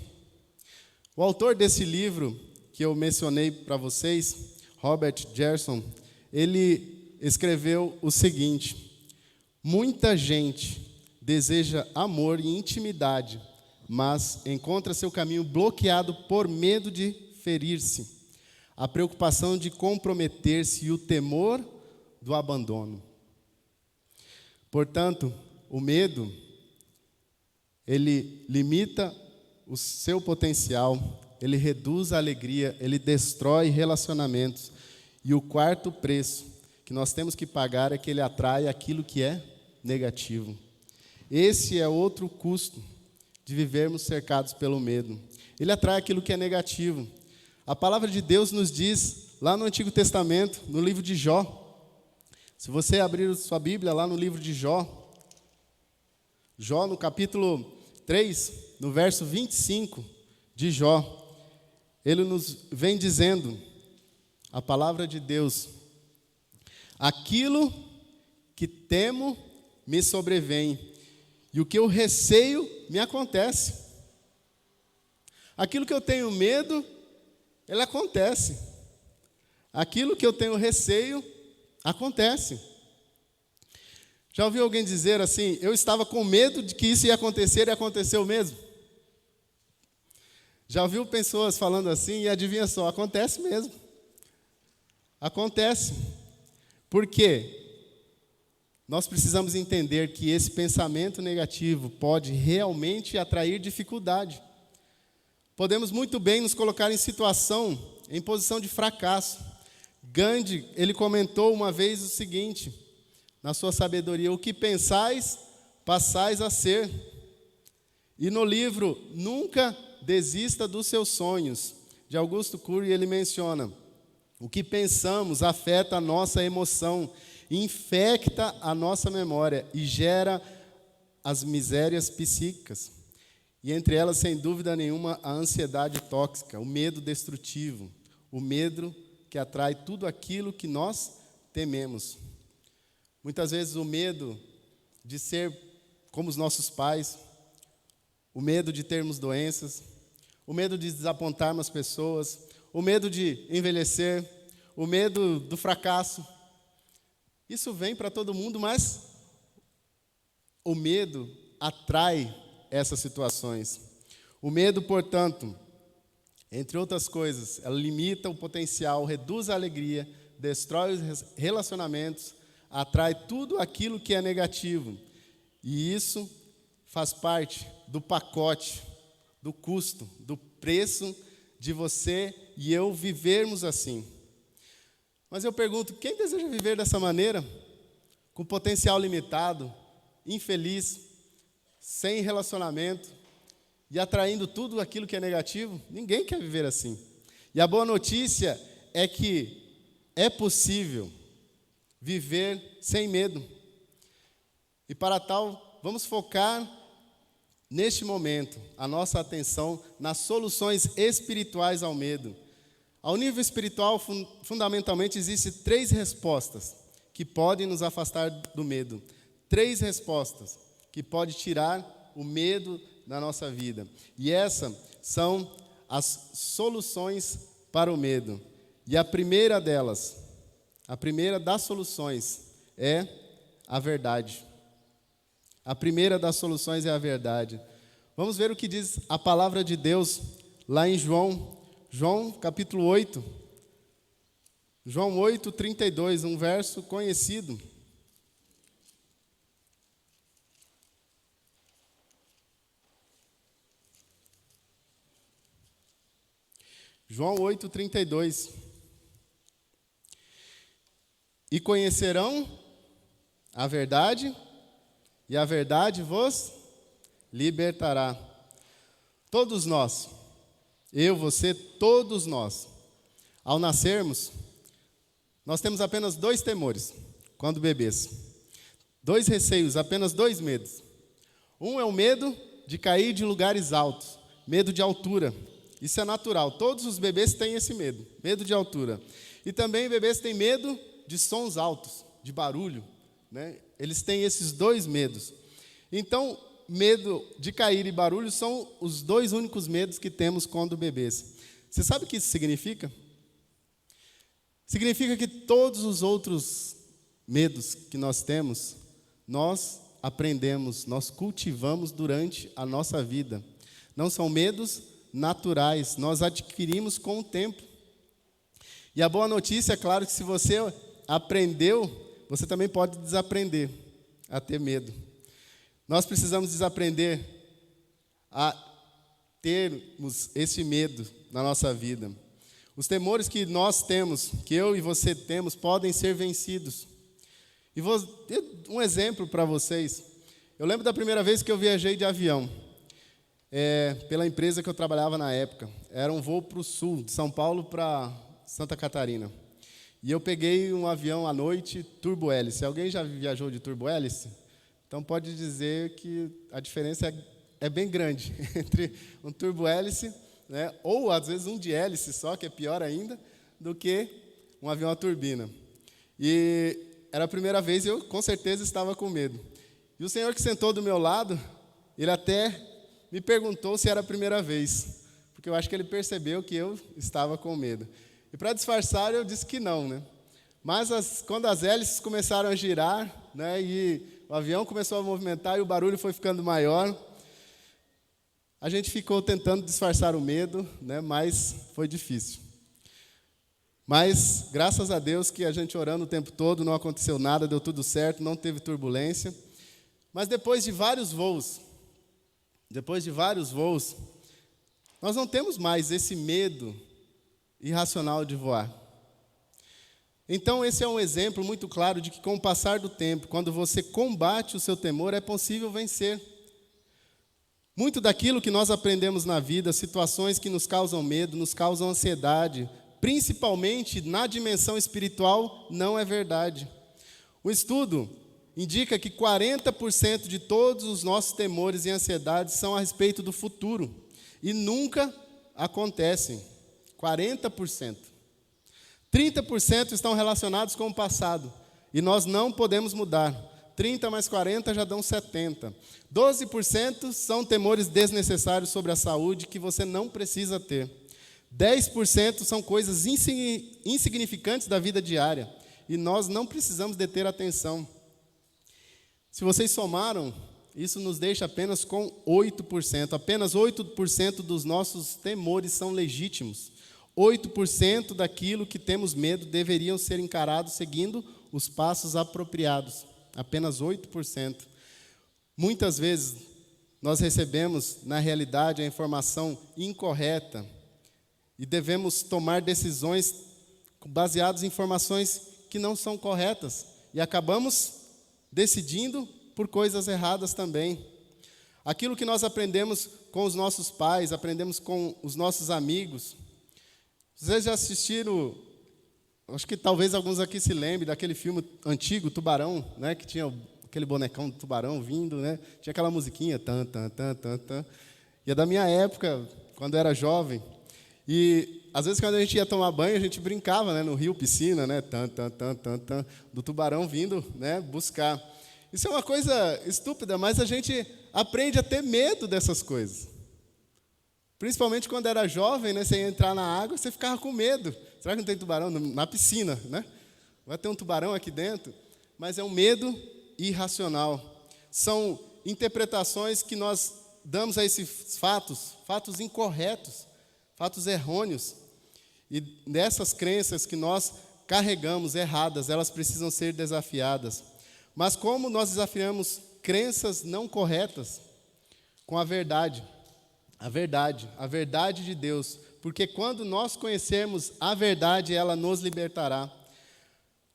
O autor desse livro que eu mencionei para vocês, Robert Gerson, ele escreveu o seguinte: muita gente deseja amor e intimidade, mas encontra seu caminho bloqueado por medo de ferir-se, a preocupação de comprometer-se e o temor do abandono. Portanto, o medo, ele limita o seu potencial, ele reduz a alegria, ele destrói relacionamentos. E o quarto preço que nós temos que pagar é que ele atrai aquilo que é negativo. Esse é outro custo de vivermos cercados pelo medo. Ele atrai aquilo que é negativo. A palavra de Deus nos diz, lá no Antigo Testamento, no livro de Jó, se você abrir sua Bíblia lá no livro de Jó, Jó no capítulo 3, no verso 25 de Jó, ele nos vem dizendo, a palavra de Deus: aquilo que temo me sobrevém, e o que eu receio me acontece. Aquilo que eu tenho medo, ele acontece. Aquilo que eu tenho receio, acontece. Já ouviu alguém dizer assim: eu estava com medo de que isso ia acontecer e aconteceu mesmo? Já ouviu pessoas falando assim e adivinha só, acontece mesmo. Acontece. Por quê? Nós precisamos entender que esse pensamento negativo pode realmente atrair dificuldade. Podemos muito bem nos colocar em posição de fracasso. Gandhi, ele comentou uma vez o seguinte, na sua sabedoria: o que pensais, passais a ser. E no livro Nunca Desista dos Seus Sonhos, de Augusto Cury, ele menciona: o que pensamos afeta a nossa emoção, infecta a nossa memória e gera as misérias psíquicas. E entre elas, sem dúvida nenhuma, a ansiedade tóxica, o medo destrutivo, o medo que atrai tudo aquilo que nós tememos. Muitas vezes o medo de ser como os nossos pais, o medo de termos doenças, o medo de desapontarmos pessoas, o medo de envelhecer, o medo do fracasso. Isso vem para todo mundo, mas o medo atrai essas situações. O medo, portanto, entre outras coisas, ela limita o potencial, reduz a alegria, destrói os relacionamentos, atrai tudo aquilo que é negativo. E isso faz parte do pacote, do custo, do preço de você e eu vivermos assim. Mas eu pergunto, quem deseja viver dessa maneira? Com potencial limitado, infeliz, sem relacionamento e atraindo tudo aquilo que é negativo? Ninguém quer viver assim. E a boa notícia é que é possível viver sem medo. E para tal, vamos focar neste momento a nossa atenção nas soluções espirituais ao medo. Ao nível espiritual, fundamentalmente, existem 3 respostas que podem nos afastar do medo. 3 respostas que podem tirar o medo da nossa vida. E essas são as soluções para o medo. E a primeira delas, a primeira das soluções é a verdade. A primeira das soluções é a verdade. Vamos ver o que diz a palavra de Deus lá em João capítulo 8. João 8, 32, um verso conhecido. João 8, 32. E conhecerão a verdade, e a verdade vos libertará. Todos nós, eu, você, todos nós, ao nascermos, nós temos apenas 2 temores quando bebês. 2 receios, apenas 2 medos. Um é o medo de cair de lugares altos, medo de altura. Isso é natural, todos os bebês têm esse medo de altura. E também bebês têm medo de sons altos, de barulho, né? Eles têm esses 2 medos. Então, medo de cair e barulho são os 2 únicos medos que temos quando bebês. Você sabe o que isso significa? Significa que todos os outros medos que nós temos, nós aprendemos, nós cultivamos durante a nossa vida. Não são medos naturais, nós adquirimos com o tempo. E a boa notícia é claro que se você aprendeu, você também pode desaprender a ter medo. Nós precisamos desaprender a termos esse medo na nossa vida. Os temores que nós temos, que eu e você temos, podem ser vencidos. E vou ter um exemplo para vocês. Eu lembro da primeira vez que eu viajei de avião, pela empresa que eu trabalhava na época. Era um voo para o sul, de São Paulo para Santa Catarina. E eu peguei um avião à noite, turbo-hélice. Alguém já viajou de turbo-hélice? Então pode dizer que a diferença é bem grande entre um turbo-hélice, né, ou às vezes um de hélice só, que é pior ainda, do que um avião a turbina. E era a primeira vez e eu com certeza estava com medo. E o senhor que sentou do meu lado, ele até me perguntou se era a primeira vez, porque eu acho que ele percebeu que eu estava com medo. E para disfarçar eu disse que não, né? Mas quando as hélices começaram a girar, né, e o avião começou a movimentar e o barulho foi ficando maior, a gente ficou tentando disfarçar o medo, né, mas foi difícil. Mas, graças a Deus, que a gente orando o tempo todo, não aconteceu nada, deu tudo certo, não teve turbulência. Mas depois de vários voos, nós não temos mais esse medo irracional de voar. Então, esse é um exemplo muito claro de que, com o passar do tempo, quando você combate o seu temor, é possível vencer. Muito daquilo que nós aprendemos na vida, situações que nos causam medo, nos causam ansiedade, principalmente na dimensão espiritual, não é verdade. O estudo indica que 40% de todos os nossos temores e ansiedades são a respeito do futuro e nunca acontecem. 40%. 30% estão relacionados com o passado e nós não podemos mudar. 30 mais 40 já dão 70. 12% são temores desnecessários sobre a saúde que você não precisa ter. 10% são coisas insignificantes da vida diária e nós não precisamos deter atenção. Se vocês somaram isso nos deixa apenas com 8%. Apenas 8% dos nossos temores são legítimos. 8% daquilo que temos medo deveriam ser encarados seguindo os passos apropriados. Apenas 8%. Muitas vezes nós recebemos, na realidade, a informação incorreta e devemos tomar decisões baseadas em informações que não são corretas e acabamos decidindo por coisas erradas também. Aquilo que nós aprendemos com os nossos pais, aprendemos com os nossos amigos. Vocês já assistiram, acho que talvez alguns aqui se lembrem daquele filme antigo, Tubarão, né, que tinha aquele bonecão do tubarão vindo, né, tinha aquela musiquinha, tan, tan, tan, tan, tan. E é da minha época, quando eu era jovem. E às vezes quando a gente ia tomar banho, a gente brincava, né, no rio, piscina, né, tan, tan, tan, tan, tan, do tubarão vindo, né, buscar. Isso é uma coisa estúpida, mas a gente aprende a ter medo dessas coisas. Principalmente quando era jovem, né, você ia entrar na água, você ficava com medo. Será que não tem tubarão na piscina, né? Vai ter um tubarão aqui dentro? Mas é um medo irracional. São interpretações que nós damos a esses fatos incorretos, fatos errôneos. E dessas crenças que nós carregamos erradas, elas precisam ser desafiadas. Mas como nós desafiamos crenças não corretas com a verdade de Deus, porque quando nós conhecermos a verdade, ela nos libertará.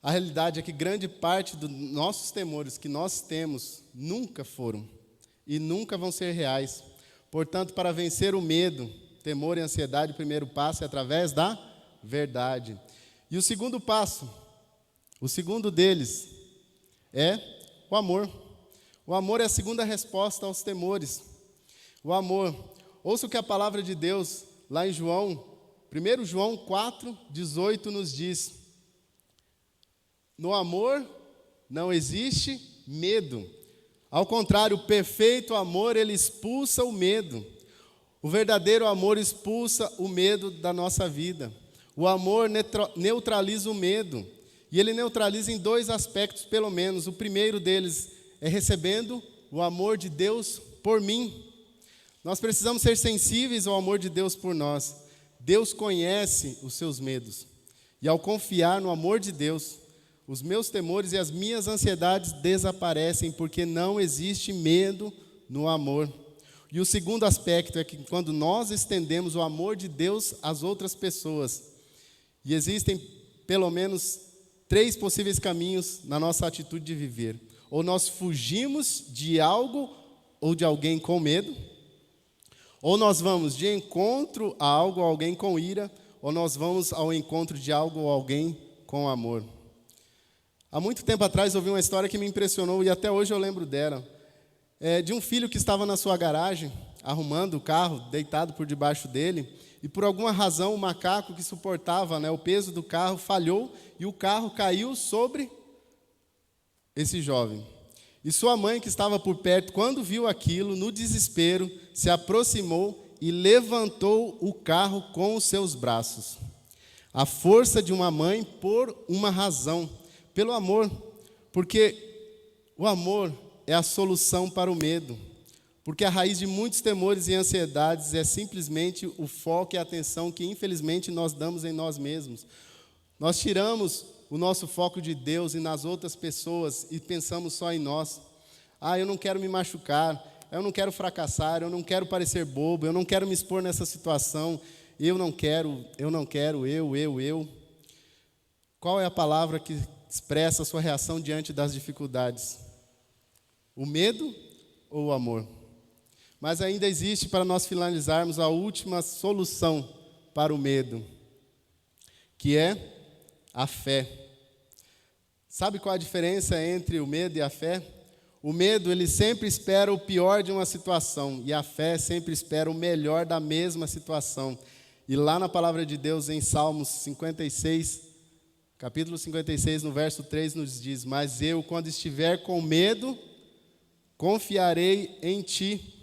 A realidade é que grande parte dos nossos temores que nós temos nunca foram e nunca vão ser reais. Portanto, para vencer o medo, temor e ansiedade, o primeiro passo é através da verdade. E o segundo passo, o segundo deles, é o amor. O amor é a segunda resposta aos temores. O amor. Ouça o que a palavra de Deus, lá em João, 1 João 4:18 nos diz. No amor não existe medo. Ao contrário, o perfeito amor, ele expulsa o medo. O verdadeiro amor expulsa o medo da nossa vida. O amor neutraliza o medo. E ele neutraliza em dois aspectos, pelo menos. O primeiro deles é recebendo o amor de Deus por mim. Nós precisamos ser sensíveis ao amor de Deus por nós. Deus conhece os seus medos. E ao confiar no amor de Deus, os meus temores e as minhas ansiedades desaparecem, porque não existe medo no amor. E o segundo aspecto é que quando nós estendemos o amor de Deus às outras pessoas, e existem pelo menos 3 possíveis caminhos na nossa atitude de viver. Ou nós fugimos de algo ou de alguém com medo, ou nós vamos de encontro a algo ou alguém com ira, ou nós vamos ao encontro de algo ou alguém com amor. Há muito tempo atrás eu ouvi uma história que me impressionou e até hoje eu lembro dela. De um filho que estava na sua garagem, arrumando o carro, deitado por debaixo dele, e por alguma razão o macaco que suportava, né, o peso do carro falhou e o carro caiu sobre esse jovem. E sua mãe, que estava por perto, quando viu aquilo, no desespero, se aproximou e levantou o carro com os seus braços. A força de uma mãe por uma razão, pelo amor, porque o amor é a solução para o medo. Porque a raiz de muitos temores e ansiedades é simplesmente o foco e a atenção que, infelizmente, nós damos em nós mesmos. Nós tiramos o nosso foco de Deus e nas outras pessoas e pensamos só em nós. Eu não quero me machucar, eu não quero fracassar, eu não quero parecer bobo, eu não quero me expor nessa situação, eu não quero, eu. Qual é a palavra que expressa a sua reação diante das dificuldades? O medo ou o amor? Mas ainda existe, para nós finalizarmos, a última solução para o medo, que é a fé. Sabe qual a diferença entre o medo e a fé? O medo, ele sempre espera o pior de uma situação, e a fé sempre espera o melhor da mesma situação. E lá na palavra de Deus, em Salmos 56, capítulo 56, no verso 3, nos diz: mas eu, quando estiver com medo, confiarei em ti.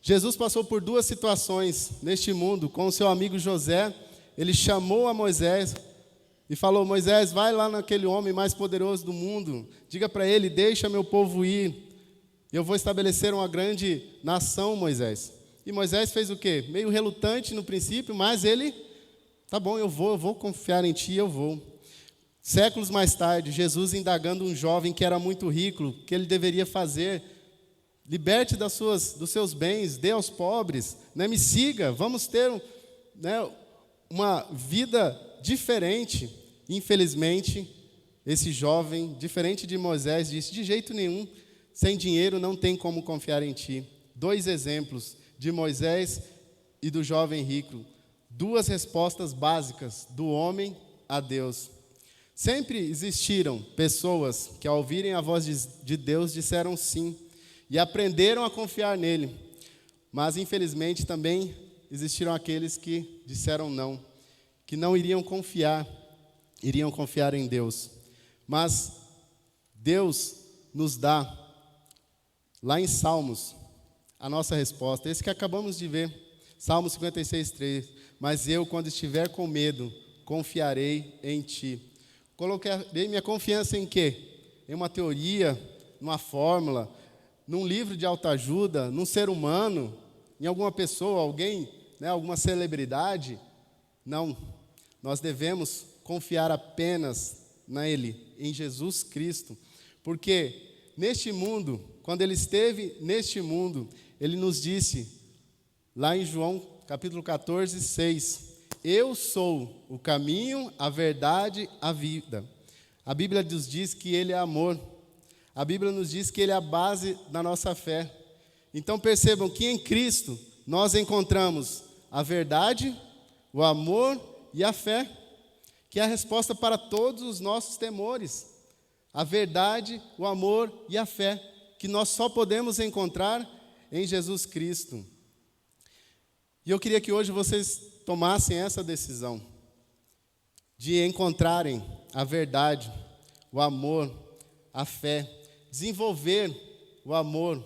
Jesus passou por 2 situações neste mundo. Com o seu amigo José, ele chamou a Moisés e falou: Moisés, vai lá naquele homem mais poderoso do mundo, diga para ele, deixa meu povo ir. Eu vou estabelecer uma grande nação, Moisés. E Moisés fez o quê? Meio relutante no princípio, mas ele, tá bom, eu vou confiar em ti, eu vou. Séculos mais tarde, Jesus indagando um jovem que era muito rico, o que ele deveria fazer. Liberte dos seus bens, dê aos pobres, né? Me siga, vamos ter uma vida diferente. Infelizmente, esse jovem, diferente de Moisés, disse: de jeito nenhum, sem dinheiro não tem como confiar em ti. 2 exemplos de Moisés e do jovem rico. 2 respostas básicas do homem a Deus. Sempre existiram pessoas que, ao ouvirem a voz de Deus, disseram sim e aprenderam a confiar nele. Mas, infelizmente, também existiram aqueles que disseram não, que não iriam confiar em Deus. Mas Deus nos dá, lá em Salmos, a nossa resposta. Esse que acabamos de ver, Salmo 56:3. Mas eu, quando estiver com medo, confiarei em ti. Colocarei minha confiança em quê? Em uma teoria, numa fórmula, num livro de autoajuda, num ser humano, em alguma pessoa, alguém, alguma celebridade? Não. Nós devemos confiar apenas nele, em Jesus Cristo. Porque neste mundo, quando ele esteve neste mundo, ele nos disse, lá em João capítulo 14:6, eu sou o caminho, a verdade, a vida. A Bíblia nos diz que ele é amor. A Bíblia nos diz que ele é a base da nossa fé. Então percebam que em Cristo nós encontramos a verdade, o amor e a fé, que é a resposta para todos os nossos temores. A verdade, o amor e a fé, que nós só podemos encontrar em Jesus Cristo. E eu queria que hoje vocês tomassem essa decisão de encontrarem a verdade, o amor, a fé, desenvolver o amor,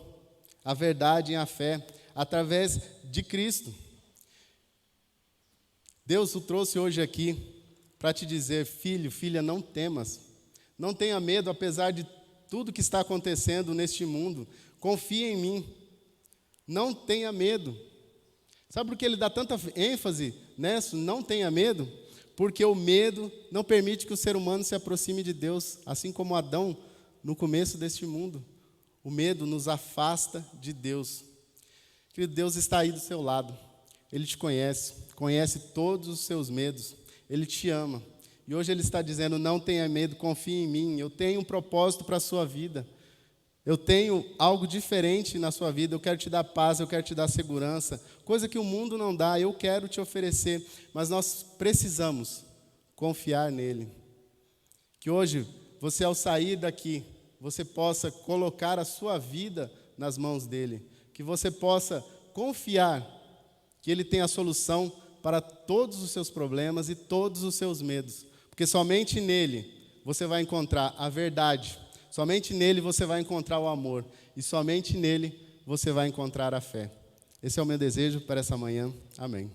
a verdade e a fé através de Cristo. Deus o trouxe hoje aqui para te dizer: filho, filha, não temas, não tenha medo, apesar de tudo que está acontecendo neste mundo. Confie em mim, não tenha medo. Sabe por que ele dá tanta ênfase nessa? Não tenha medo. Porque o medo não permite que o ser humano se aproxime de Deus, assim como Adão no começo deste mundo. O medo nos afasta de Deus. Querido, Deus está aí do seu lado. Ele te conhece todos os seus medos. Ele te ama. E hoje Ele está dizendo: não tenha medo, confie em mim. Eu tenho um propósito para a sua vida. Eu tenho algo diferente na sua vida. Eu quero te dar paz, eu quero te dar segurança. Coisa que o mundo não dá, eu quero te oferecer. Mas nós precisamos confiar nele. Que hoje, você ao sair daqui, você possa colocar a sua vida nas mãos dele. Que você possa confiar que ele tem a solução para todos os seus problemas e todos os seus medos. Porque somente nele você vai encontrar a verdade. Somente nele você vai encontrar o amor. E somente nele você vai encontrar a fé. Esse é o meu desejo para essa manhã. Amém.